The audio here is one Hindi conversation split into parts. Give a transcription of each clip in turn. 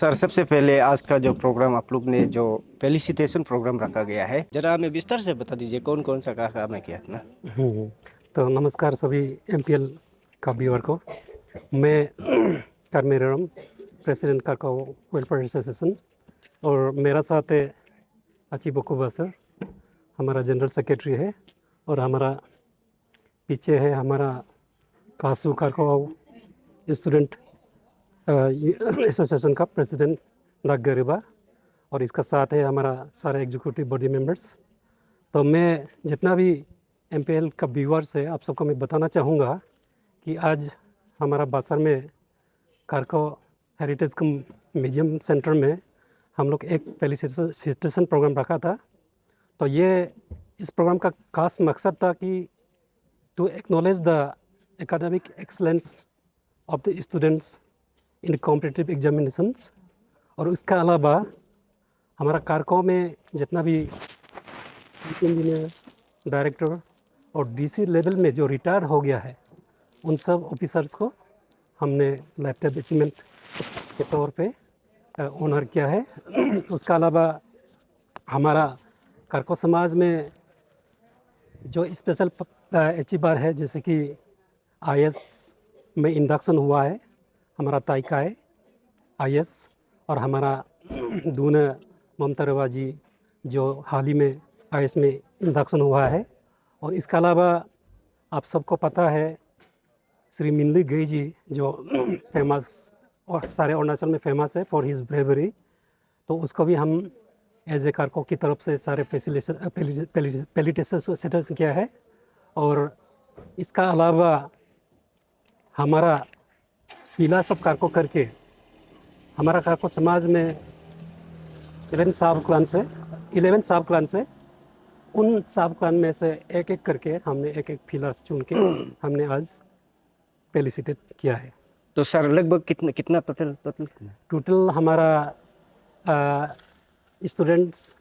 सर, सबसे पहले आज का जो प्रोग्राम आप लोग ने जो फेलिसिटेशन प्रोग्राम रखा गया है, जरा हमें विस्तार से बता दीजिए कौन कौन सा काम है किया था ना। तो नमस्कार सभी एमपीएल का व्यूअर को। मैं कर्मेरम, प्रेसिडेंट कारको वेलफेयर एसोसिएशन, और मेरा साथ है अची बकुबा सर, हमारा जनरल सेक्रेटरी है, और हमारा पीछे है हमारा कासू कारको स्टूडेंट एसोसिएशन का प्रेसिडेंट डाक गरीबा, और इसका साथ है हमारा सारे एग्जीक्यूटिव बॉडी मेंबर्स। तो मैं जितना भी एमपीएल का व्यूअर्स है आप सबको मैं बताना चाहूँगा कि आज हमारा बासर में कारको हेरिटेज म्यूजियम सेंटर में हम लोग एक फेलिसिटेशन प्रोग्राम रखा था। तो ये इस प्रोग्राम का खास मकसद था कि to acknowledge the academic excellence of the students in competitive examinations, और उसका अलावा हमारा कारको में जितना भी इंजीनियर, डायरेक्टर और डीसी लेवल में जो रिटायर हो गया है उन सब ऑफिसर्स को हमने लाइफ टाइम अचीवमेंट के तौर पे ऑनर किया है। उसका अलावा हमारा कारको समाज में जो स्पेशल अचीवर है, जैसे कि आईएएस में इंडक्शन हुआ है हमारा ताइका है आईएएस, और हमारा दून ममता रवाजी जो हाल ही में आईएएस में इंडक्शन हुआ है। और इसके अलावा आप सबको पता है श्री मिनली गई जी जो फेमस और सारे अरुणाचल में फेमस है फॉर हिज ब्रेवरी, तो उसको भी हम एज ए कारको की तरफ से सारे फेलिसिटेशन किया है। और इसका अलावा हमारा पीला सब कारको करके हमारा कारको समाज में 11 सब क्लान से उन सब प्लान में से एक एक करके हमने एक एक फिलर्स चुन के हमने आज फेलिसिटेट किया है। तो सर लगभग कितना कितना टोटल टोटल टोटल हमारा students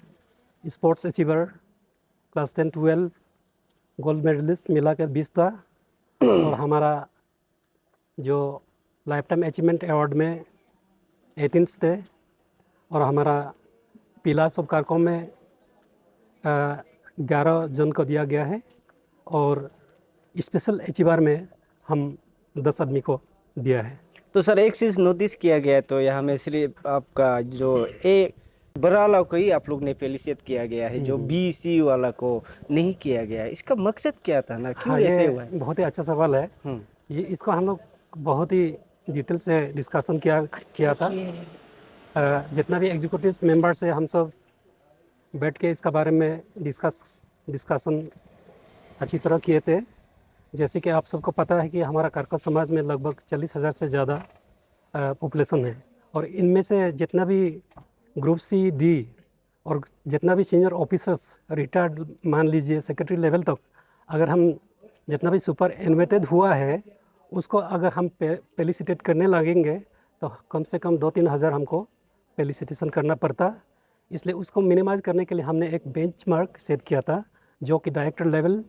sports achiever class 10-12 gold medalist मिला कर 20 था और हमारा जो लाइफ टाइम अचीवमेंट अवार्ड में 18 थे और हमारा पिलार्स ऑफ कारकॉम में 11 जन को दिया गया है और स्पेशल अचीवर में हम 10 आदमी को दिया है। तो सर एक चीज़ नोटिस किया गया तो यहाँ में सिर्फ आपका जो ए बड़ा वाला को ही आप लोग ने फेलिसिटेट किया गया है, जो बी सी वाला को नहीं किया गया है। इसका मकसद क्या था ना, क्यों हाँ, ऐसे ये हुआ है? बहुत ही अच्छा सवाल है। ये इसको हम लोग बहुत ही डिटेल से डिस्कशन किया था। जितना भी एग्जीक्यूटिव मेंबर्स है हम सब बैठ के इसका बारे में डिस्कशन अच्छी तरह किए थे। जैसे कि आप सबको पता है कि हमारा कारकत समाज में लगभग 40,000 से ज़्यादा पॉपुलेशन है और इनमें से जितना भी ग्रुप सी डी और जितना भी सीनियर ऑफिसर्स रिटायर्ड मान लीजिए सेक्रेटरी लेवल तक, अगर हम जितना भी सुपर एनुएटेड हुआ है उसको अगर हम फेलिसिटेट करने लगेंगे तो कम से कम 2-3 हज़ार हमको फेलिसिटेशन करना पड़ता। इसलिए उसको मिनिमाइज करने के लिए हमने एक बेंचमार्क सेट किया था जो कि director level,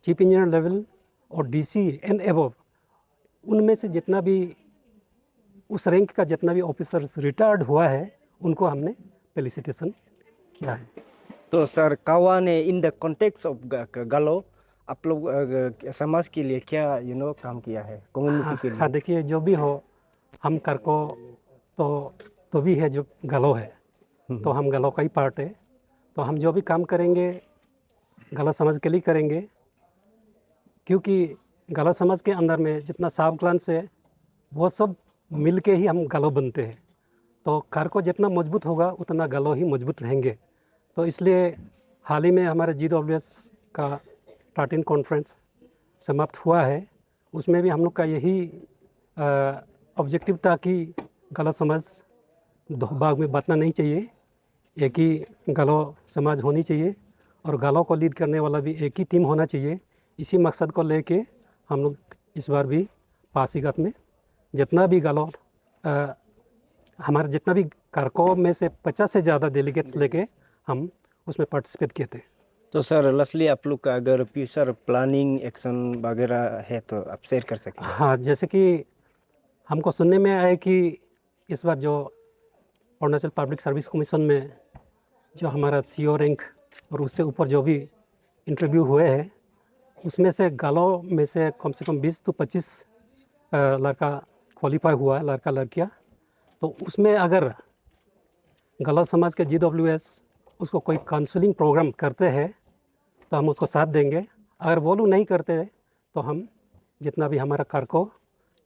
chief engineer level और डीसी एंड एबव उनमें से जितना भी उस रैंक का जितना भी ऑफिसर्स रिटायर्ड हुआ है उनको हमने फेलिसिटेशन किया है। तो सर कावा ने इन द कॉन्टेक्स्ट ऑफ गालो आप लोग समाज के लिए क्या काम किया है कम्युनिटी के लिए? हाँ, देखिए जो भी हो हम कारको तो भी है जो गालो है, तो हम गालो का ही पार्ट है। तो हम जो भी काम करेंगे गालो समाज के लिए करेंगे, क्योंकि गालो समाज के अंदर में जितना सब क्लान्स है वो सब मिल के ही हम गालो बनते हैं। तो कारको जितना मजबूत होगा उतना गालो ही मजबूत रहेंगे। तो इसलिए हाल ही में हमारे GWS का 13 कॉन्फ्रेंस समाप्त हुआ है। उसमें भी हम लोग का यही ऑब्जेक्टिव था कि गालो समाज दो भाग में बांटना नहीं चाहिए, एक ही गालो समाज होनी चाहिए और गालो को लीड करने वाला भी एक ही टीम होना चाहिए। इसी मकसद को लेके हम लोग इस बार भी पासीघाट में जितना भी गालो हमारे जितना भी कारको में से 50 से ज़्यादा डेलीगेट्स लेके हम उसमें पार्टिसिपेट किए थे। तो सर लसली आप लोग का अगर फ्यूचर प्लानिंग एक्शन वगैरह है तो आप शेयर कर सकते हैं। हाँ, जैसे कि हमको सुनने में आया कि इस बार जो अरुणाचल पब्लिक सर्विस कमीशन में जो हमारा CO रैंक और उससे ऊपर जो भी इंटरव्यू हुए हैं उसमें से गालो में से कम 20 to 25 लड़का क्वालिफाई हुआ है, लड़का लड़कियाँ। तो उसमें अगर गालो समाज के GWS उसको कोई काउंसलिंग प्रोग्राम करते हैं तो हम उसको साथ देंगे। अगर वो लोग नहीं करते तो हम जितना भी हमारा कारको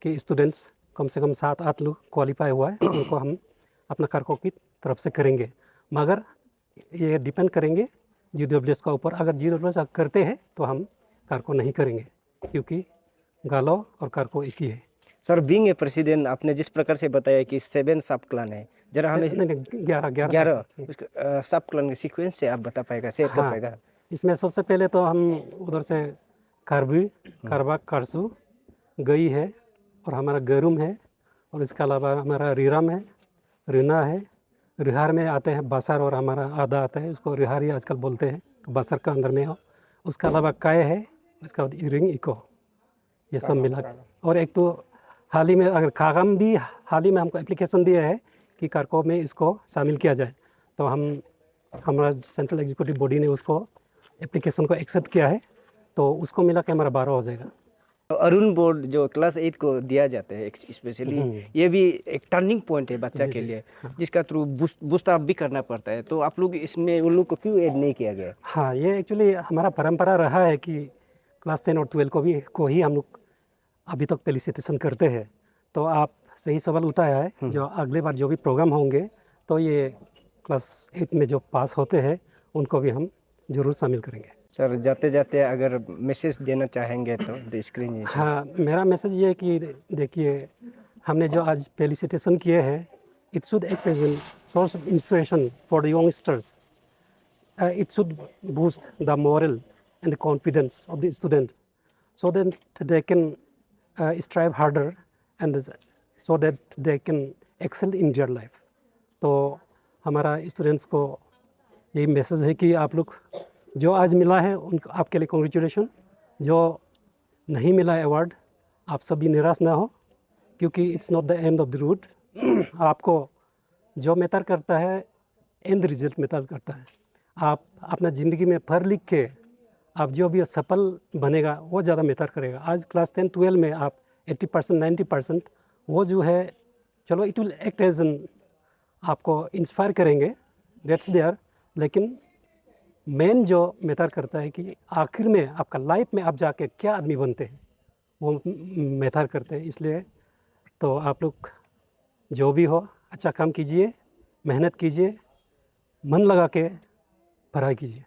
के स्टूडेंट्स कम से कम 7-8 लोग क्वालिफाई हुआ है उनको हम अपना कारको की तरफ से करेंगे। मगर ये डिपेंड करेंगे GWS का ऊपर। अगर GWS करते हैं तो हम कारको नहीं करेंगे, क्योंकि गालो और कारको एक ही है। सर बीइंग ए प्रेसिडेंट आपने जिस प्रकार से बताया कि 7 सब क्लान है, जरा हमें 11 सब क्लान के सीक्वेंस से आप बता पाएगा, शेयर कर पाएगा? इसमें सबसे पहले तो हम उधर से कार्बी, कारबाक, कारसू, गई है और हमारा गरुम है और इसके अलावा हमारा रीराम है, रीना है, रिहार में आते हैं बासर और हमारा आधा आता है, उसको रिहार ही आजकल बोलते हैं, बासर का अंदर में हो। उसके अलावा काय है, उसके बाद इरिंग इको, ये सब मिला। और एक तो हाल ही में अगर कागम भी हाल ही में हमको एप्लीकेशन दिया है कि कारको में इसको शामिल किया जाए, तो हमारा सेंट्रल एग्जीक्यूटिव बॉडी ने उसको एप्लीकेशन को एक्सेप्ट किया है, तो उसको मिला के हमारा 12 हो जाएगा। तो अरुण बोर्ड जो क्लास 8 को दिया जाता है स्पेशली, ये भी एक टर्निंग पॉइंट है बच्चा के लिए, जिसका थ्रू बूस्ट अप भी करना पड़ता है। तो आप लोग इसमें उन लोग को क्यों ऐड नहीं किया गया? हाँ, ये एक्चुअली हमारा परंपरा रहा है कि क्लास 10 और 12 को ही हम लोग अभी तक फेलिसिटेशन करते हैं। तो आप सही सवाल उठाया है, जो अगले बार जो भी प्रोग्राम होंगे तो ये क्लास 8 में जो पास होते हैं उनको भी हम ज़रूर शामिल करेंगे। सर जाते जाते अगर मैसेज देना चाहेंगे तो स्क्रीन। हाँ, मेरा मैसेज ये है कि देखिए हमने जो आज फेलिसिटेशन किए हैं, it should act as an source of inspiration for the youngsters it should boost the moral and the confidence of the student, so that they can strive harder and so that they can excel in their life. तो हमारा स्टूडेंट्स को यही मैसेज है कि आप लोग जो आज मिला है उनको आपके लिए कॉन्ग्रेचुलेशन, जो नहीं मिला है अवार्ड आप सभी निराश ना हो, क्योंकि it's not the end of the road. आपको जो मैटर करता है एंड रिजल्ट मैटर करता है। आप अपना ज़िंदगी में पढ़ लिख के आप जो भी सफल बनेगा वो ज़्यादा मैटर करेगा। आज क्लास 10-12 में आप 80% 90% वो जो है चलो it will act as an आपको इंस्पायर करेंगे, दैट्स देयर, लेकिन मेन जो मैटर करता है कि आखिर में आपका लाइफ में आप जाके क्या आदमी बनते हैं वो मैटर करते हैं। इसलिए तो आप लोग जो भी हो अच्छा काम कीजिए, मेहनत कीजिए, मन लगा के पढ़ाई कीजिए।